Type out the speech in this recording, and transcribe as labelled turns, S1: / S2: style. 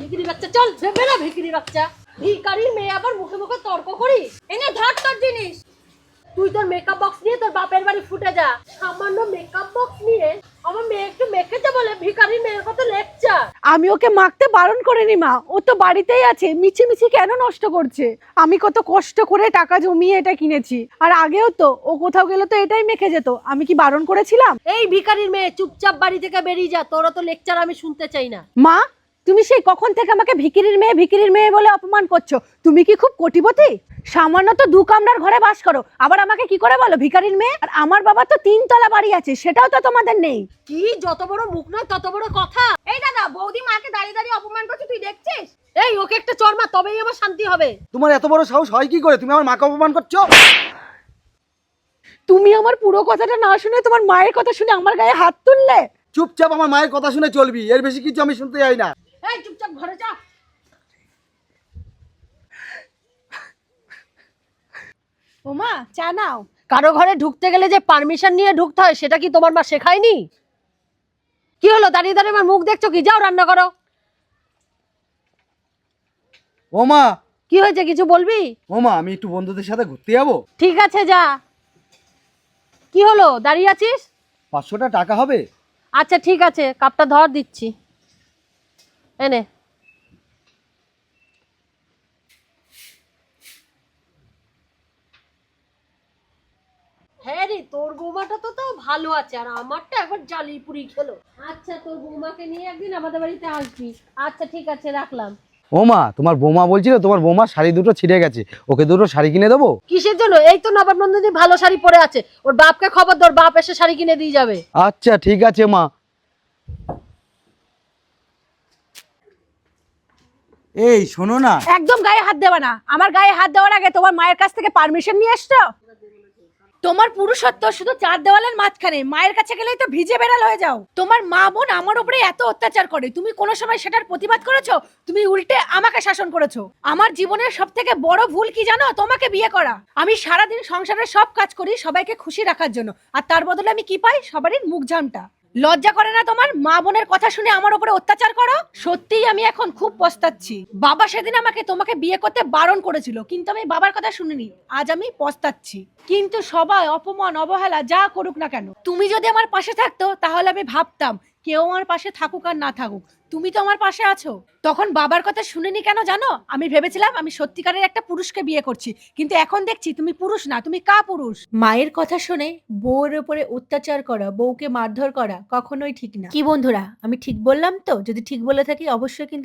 S1: ভিখারি বাচ্চা চল, বেরা ভিখারি বাচ্চা। ভিখারির মেয়ে আবার মুখে মুখে তর্ক করি। এনে ধর তোর জিনিস। তুই তোর মেকআপ বক্স নিয়ে তোর বাপের বাড়ি ফুটে যা। সামান্য মেকআপ বক্স নিয়ে আমার মেয়ে একটু মেখেছে বলে ভিখারির মেয়ের কত লেকচার।
S2: আমি ওকে মাখতে বারণ করিনি মা, ও তো বাড়িতেই আছে, মিছি মিছি কেন নষ্ট করছে? আমি কত কষ্ট করে টাকা জমিয়ে এটা কিনেছি, আর আগেও তো ও কোথাও গেলে তো এটাই মেখে যেত। আমি কি বারণ করেছিলাম?
S1: এই ভিখারির মেয়ে চুপচাপ বাড়ি থেকে বেরিয়ে যা, তোরা তো লেকচার আমি শুনতে চাই না।
S2: মা, তুমি সেই কখন থেকে আমাকে ভিখিরির মেয়ে বলে অপমান করছো? তুমি কি খুব কোটিপতি? সামান্য তো 2 কামরার ঘরে বাস করো, আবার আমাকে কি করে বলো ভিখারির মেয়ে? আর আমার বাবা তো 3 তলা বাড়ি আছে, সেটাও তো তোমাদের নেই।
S1: কি যত বড় মুখ নয় তত বড় কথা।
S3: এই দাদা, বৌদি মাকে দাঁড়িয়ে দাঁড়িয়ে অপমান করছে, তুই দেখছিস?
S1: এই ওকে একটা চড় মার, তবেই আমার শান্তি হবে।
S4: তোমার এত বড় সাহস হয় কি করে? তুমি আমার মাকে অপমান করছো।
S2: তুমি আমার পুরো কথাটা না শুনে তোমার মায়ের কথা শুনে আমার গায়ে হাত তুললে।
S4: চুপচাপ আমার মায়ের কথা শুনে চলবি, এর বেশি কিছু আমি শুনতে চাই না।
S1: এই চুপচাপ ঘরে যা।
S2: ওমা, চা নাও।
S1: কারো ঘরে ঢুকতে গেলে যে পারমিশন নিয়ে ঢুকতে হয় সেটা কি তোমার মা শেখায়নি? কি হলো দাঁড়িয়ে দাঁড়িয়ে আমার মুখ দেখছো কি? যাও রান্না করো।
S4: ও মা,
S1: কি হয়েছে, কিছু বলবি?
S4: ও মা, আমি একটু বন্ধুদের সাথে ঘুরতে যাবো।
S1: ঠিক আছে যা। কি হলো দাঁড়িয়ে আছিস?
S4: 500টা টাকা হবে?
S1: আচ্ছা ঠিক আছে, কাপটা ধর দিচ্ছি, এনে। হ্যাঁ রে, তোর বৌমাটা তো তাও ভালো আছে, আর আমারটা একবার জালিপুরি খেলো। আচ্ছা, তোর বৌমাকে নিয়ে একদিন আমাদের বাড়িতে আসবি। আচ্ছা ঠিক আছে, রাখলাম।
S4: ও মা, তোমার বৌমা বলছিল তোমার বৌমার শাড়ি দুটো ছিঁড়ে গেছে, ওকে দুটো শাড়ি কিনে দেবো।
S1: কিসের জন্য? এই তো নবাবনন্দিনী ভালো শাড়ি পরে আছে, ওর বাপকে খবর দর, বাপ এসে শাড়ি কিনে দিয়ে যাবে।
S4: আচ্ছা ঠিক আছে মা। এই শোনো না,
S2: একদম গায়ে হাত দেবা না। আমার গায়ে হাত দেওয়ার আগে তোমার মায়ের কাছ থেকে পারমিশন নিয়ে এসছো? তোমার পুরুষত্ব শুধু 4 দেওয়ালের মাঝখানে, মায়ের কাছে গেলেই তো ভিজে বেড়াল হয়ে যাও। তোমার মা বোন আমার উপরে এত অত্যাচার করে, তুমি কোনো সময় সেটার প্রতিবাদ করেছো? তুমি উল্টে আমাকে শাসন করেছো। আমার জীবনের সব থেকে বড় ভুল কি জানো? তোমাকে বিয়ে করা। আমি সারাদিন সংসারের সব কাজ করি সবাইকে খুশি রাখার জন্য, আর তার বদলে আমি কি পাই? সবারই মুখ ঝামটা। লজ্জা করে না তোমার? মা বোনের কথা শুনে আমার উপরে অত্যাচার করো। সত্যিই আমি এখন খুব পস্তাচ্ছি। বাবা সেদিন আমাকে তোমাকে বিয়ে করতে বারণ করেছিল, কিন্তু আমি বাবার কথা শুনিনি। আজ আমি পস্তাচ্ছি। কিন্তু সবাই অপমান অবহেলা যা করুক না কেন, তুমি যদি আমার পাশে থাকতো তাহলে আমি ভাবতাম কেউ আমার পাশে থাকুক আর না থাকুক, তুমি তো আমার পাশে আছো। তখন বাবার কথা শুনিনি কেন জানো? আমি ভেবেছিলাম আমি সত্যিকারের একটা পুরুষকে বিয়ে করছি, কিন্তু এখন দেখছি তুমি পুরুষ না, তুমি কাপুরুষ। মায়ের কথা শুনে বউয়ের উপরে অত্যাচার করা, বউকে মারধর করা কখনোই ঠিক না। কি বন্ধুরা, আমি ঠিক বললাম তো? যদি ঠিক বলে থাকি অবশ্যই কিন্তু